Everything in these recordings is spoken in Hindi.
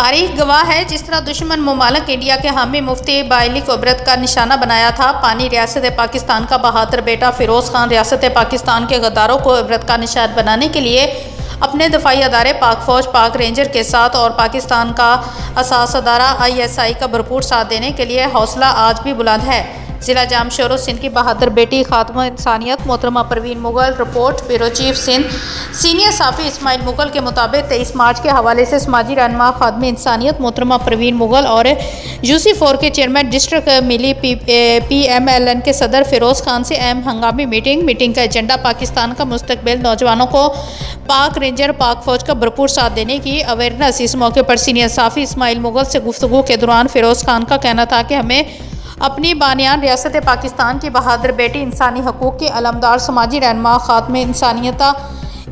तारीख गवाह है, जिस तरह दुश्मन ममालिक इंडिया के हामी मुफ्ती बाइली को इबरत का निशाना बनाया था। पानी रियासत पाकिस्तान का बहादुर बेटा फ़िरोज़ खान रियासत पाकिस्तान के गद्दारों को इबरत का निशान बनाने के लिए अपने दफाई अदारे पाक फ़ौज, पाक रेंजर के साथ और पाकिस्तान का असास अदारा ISI का भरपूर साथ देने के लिए हौसला आज भी बुलंद है। ज़िला जाम शोरो सिंध की बहादुर बेटी खात्मा इंसानियत मोहतरमा Parveen Mughal. Report bureau chief Sindh senior Safi Ismail Mughal के मुताबिक 23 मार्च के हवाले से समाजी रहनुमा खात्मा इंसानियत मोहतरमा परवीन मुगल और UC4 के चेयरमैन डिस्ट्रिक्ट मिली PMLN के सदर फ़िरोज़ खान से अहम हंगामी मीटिंग का एजेंडा पाकिस्तान का मुस्तकबिल, नौजवानों को पाक रेंजर, पाक फ़ौज का भरपूर साथ देने की अवेयरनेस। इस मौके पर सीनियर साफ़ी इस्माइल मुगल से गुफ्तगू के दौरान फ़िरोज़ खान का कहना था कि हमें अपनी बानियान रियासत पाकिस्तान की बहादुर बेटी, इंसानी हकूक़ की अलमदार, समाजी रहनुमा खात्मे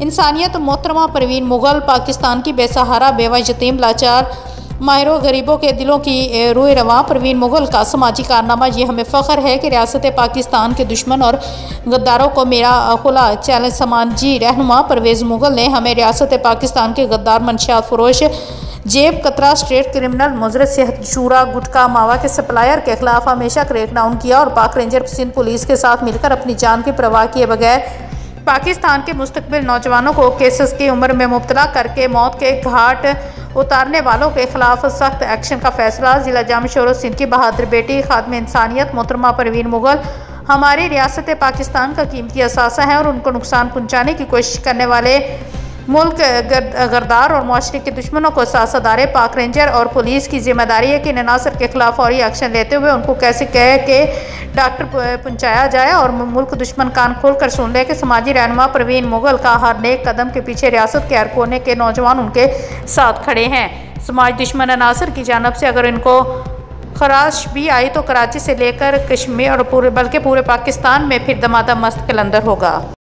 इंसानियत मोहतरमा परवीन मुगल, पाकिस्तान की बेसहारा, बेवा, यतीम, लाचार, माहिरों, गरीबों के दिलों की रूह रवां परवीन मुगल का समाजी कारनामा। ये हमें फ़ख्र है कि रियासत पाकिस्तान के दुश्मन और गद्दारों को मेरा खुला चैलेंज समाजी रहनुमा परवेज़ मुगल ने हमें रियासत पाकिस्तान के गद्दार, मंशियात फरोश, जेब कतरा, स्टेट क्रिमिनल, मुजरिम, सेहत चूरा, गुटखा, मावा के सप्लायर के खिलाफ हमेशा क्रैकडाउन किया और पाक रेंजर सिंध पुलिस के साथ मिलकर अपनी जान की परवाह किए बगैर पाकिस्तान के मुस्तकबिल नौजवानों को केसेस की उम्र में मुब्तला करके मौत के घाट उतारने वालों के खिलाफ सख्त एक्शन का फैसला। ज़िला जाम शोरो सिंध की बहादुर बेटी खात्मे इंसानियत मोहतरमा परवीन मुगल हमारी रियासत पाकिस्तान का कीमती असासा है और उनको नुकसान पहुँचाने की कोशिश करने वाले मुल्क गद्दार और माशरे के दुश्मनों को साथ अदारे, पाक रेंजर और पुलिस की जिम्मेदारी है कि नासर के खिलाफ फौरी एक्शन लेते हुए उनको कैसे कह के डॉक्टर पहुँचाया जाए और मुल्क दुश्मन कान खोल कर सुन ले कि समाजी रहनुमा परवीन मुगल का हर नेक कदम के पीछे रियासत के हर कोने के नौजवान उनके साथ खड़े हैं। समाज दुश्मन अनासर की जानब से अगर इनको खराश भी आई तो कराची से लेकर कश्मीर और पूरे पाकिस्तान में फिर दमादम मस्त कलंदर होगा।